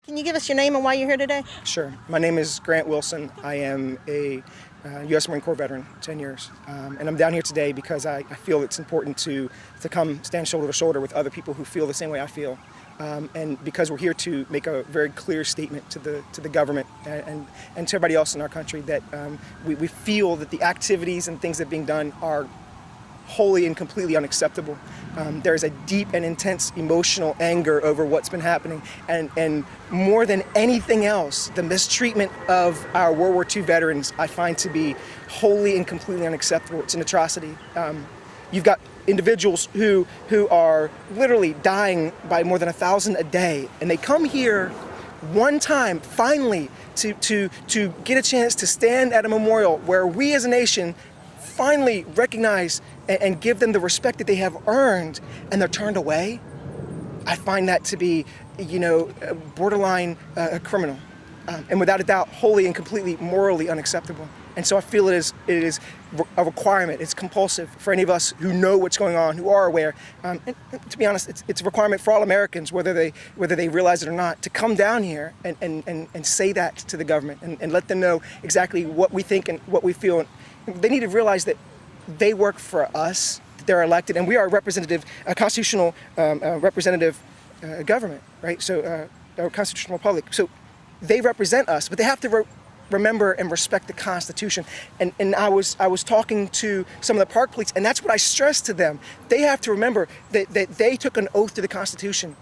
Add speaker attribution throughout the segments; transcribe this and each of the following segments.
Speaker 1: Can you give us your name and why you're here today?
Speaker 2: Sure. My name is Grant Wilson. I am a U.S. Marine Corps veteran, 10 years. And I'm down here today because I feel it's important to come stand shoulder to shoulder with other people who feel the same way I feel. And because we're here to make a very clear statement to the government and to everybody else in our country that we feel that the activities and things that are being done are wholly and completely unacceptable. There is a deep and intense emotional anger over what's been happening, and more than anything else, the mistreatment of our World War II veterans I find to be wholly and completely unacceptable. It's an atrocity. You've got individuals who are literally dying by more than 1,000 a day, and they come here one time, finally, to get a chance to stand at a memorial where we as a nation finally recognize and give them the respect that they have earned, and they're turned away. I find that to be, borderline criminal, and without a doubt, wholly and completely morally unacceptable. And so I feel it is a requirement. It's compulsive for any of us who know what's going on, who are aware. And to be honest, it's a requirement for all Americans, whether they realize it or not, to come down here and say that to the government and let them know exactly what we think and what we feel. They need to realize that they work for us, they're elected, and we are a constitutional representative government, right? So, a constitutional republic. So they represent us, but they have to remember and respect the Constitution. And I was talking to some of the park police, and that's what I stressed to them. They have to remember that they took an oath to the Constitution,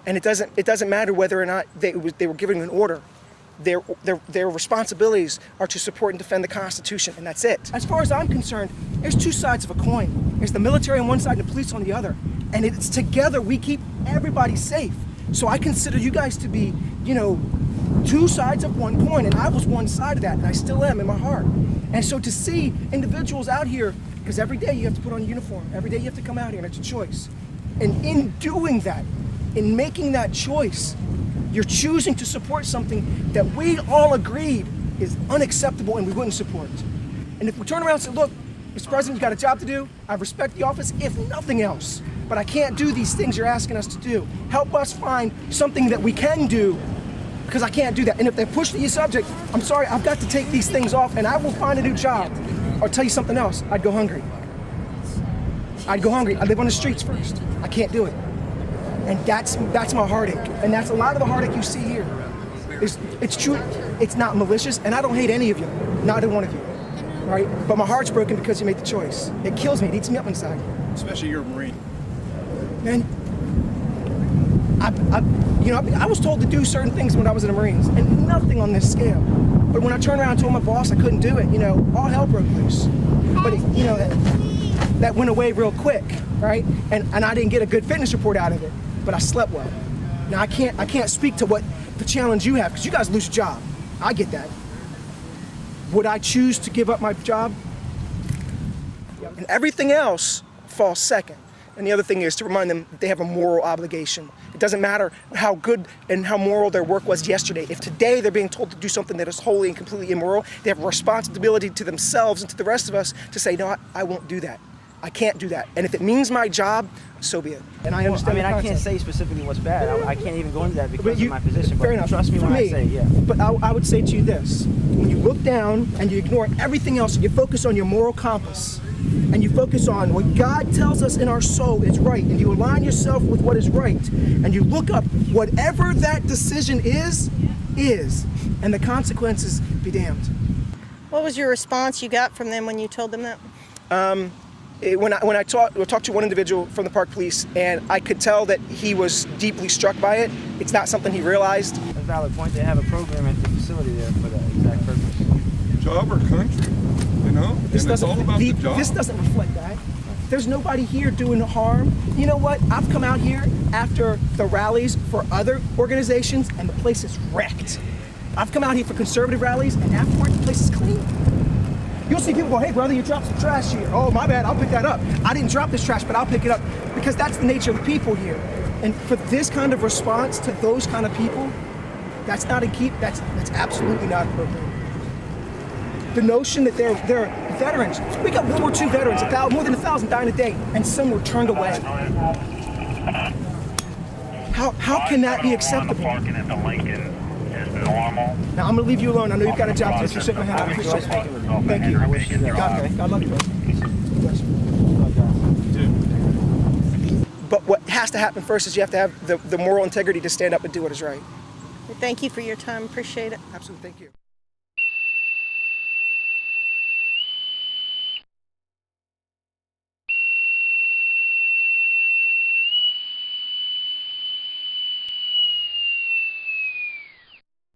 Speaker 2: and it doesn't matter whether or not they were giving an order. Their responsibilities are to support and defend the Constitution, and that's it. As far as I'm concerned, there's two sides of a coin. There's the military on one side and the police on the other. And it's together we keep everybody safe. So I consider you guys to be, two sides of one coin, and I was one side of that, and I still am in my heart. And so to see individuals out here, because every day you have to put on a uniform, every day you have to come out here, and it's a choice. And in doing that, in making that choice, you're choosing to support something that we all agreed is unacceptable and we wouldn't support. And if we turn around and say, look, Mr. President, you got a job to do. I respect the office, if nothing else, but I can't do these things you're asking us to do. Help us find something that we can do, because I can't do that. And if they push the subject, I'm sorry, I've got to take these things off and I will find a new job. I'll tell you something else, I'd go hungry. I live on the streets first. I can't do it. And that's my heartache. And that's a lot of the heartache you see here. It's true, it's not malicious, and I don't hate any of you, neither one of you, right? But my heart's broken because you made the choice. It kills me, it eats me up inside.
Speaker 3: Especially you're a Marine.
Speaker 2: And I was told to do certain things when I was in the Marines, and nothing on this scale. But when I turned around and told my boss I couldn't do it, all hell broke loose. But that went away real quick, right? And I didn't get a good fitness report out of it, but I slept well. Now I can't speak to what the challenge you have, because you guys lose your job. I get that. Would I choose to give up my job? And everything else falls second. And the other thing is to remind them that they have a moral obligation. It doesn't matter how good and how moral their work was yesterday. If today they're being told to do something that is wholly and completely immoral, they have a responsibility to themselves and to the rest of us to say, no, I won't do that. I can't do that. And if it means my job, so be it. And I understand.
Speaker 4: I can't say specifically what's bad. I can't even go into that because of my position.
Speaker 2: Fair enough.
Speaker 4: Trust me when I say, yeah.
Speaker 2: But I would say to you this: when you look down and you ignore everything else, and you focus on your moral compass, and you focus on what God tells us in our soul is right, and you align yourself with what is right, and you look up whatever that decision is, and the consequences be damned.
Speaker 1: What was your response you got from them when you told them that?
Speaker 2: When I talked to one individual from the park police, and I could tell that he was deeply struck by it. It's not something he realized.
Speaker 4: That's a valid point. They have a program at the facility there for that exact purpose.
Speaker 3: Job or country,
Speaker 2: This
Speaker 3: and it's all about the job.
Speaker 2: This doesn't reflect that. There's nobody here doing harm. You know what? I've come out here after the rallies for other organizations, and the place is wrecked. I've come out here for conservative rallies, and afterward, the place is clean. You'll see people go, hey brother, you dropped some trash here. Oh, my bad, I'll pick that up. I didn't drop this trash, but I'll pick it up. Because that's the nature of the people here. And for this kind of response to those kind of people, that's absolutely not appropriate. The notion that they're veterans, we got World War II veterans, more than 1,000 dying a day, and some were turned away. How can that be acceptable?
Speaker 5: Parking at the Lincoln is normal.
Speaker 2: Now I'm gonna leave you alone. I know you've got a job to do. So shake my hand. I appreciate it. Thank you. God love you, bro. Bless you. But what has to happen first is you have to have the moral integrity to stand up and do what is right.
Speaker 1: Thank you for your time. Appreciate it.
Speaker 2: Absolutely. Thank you.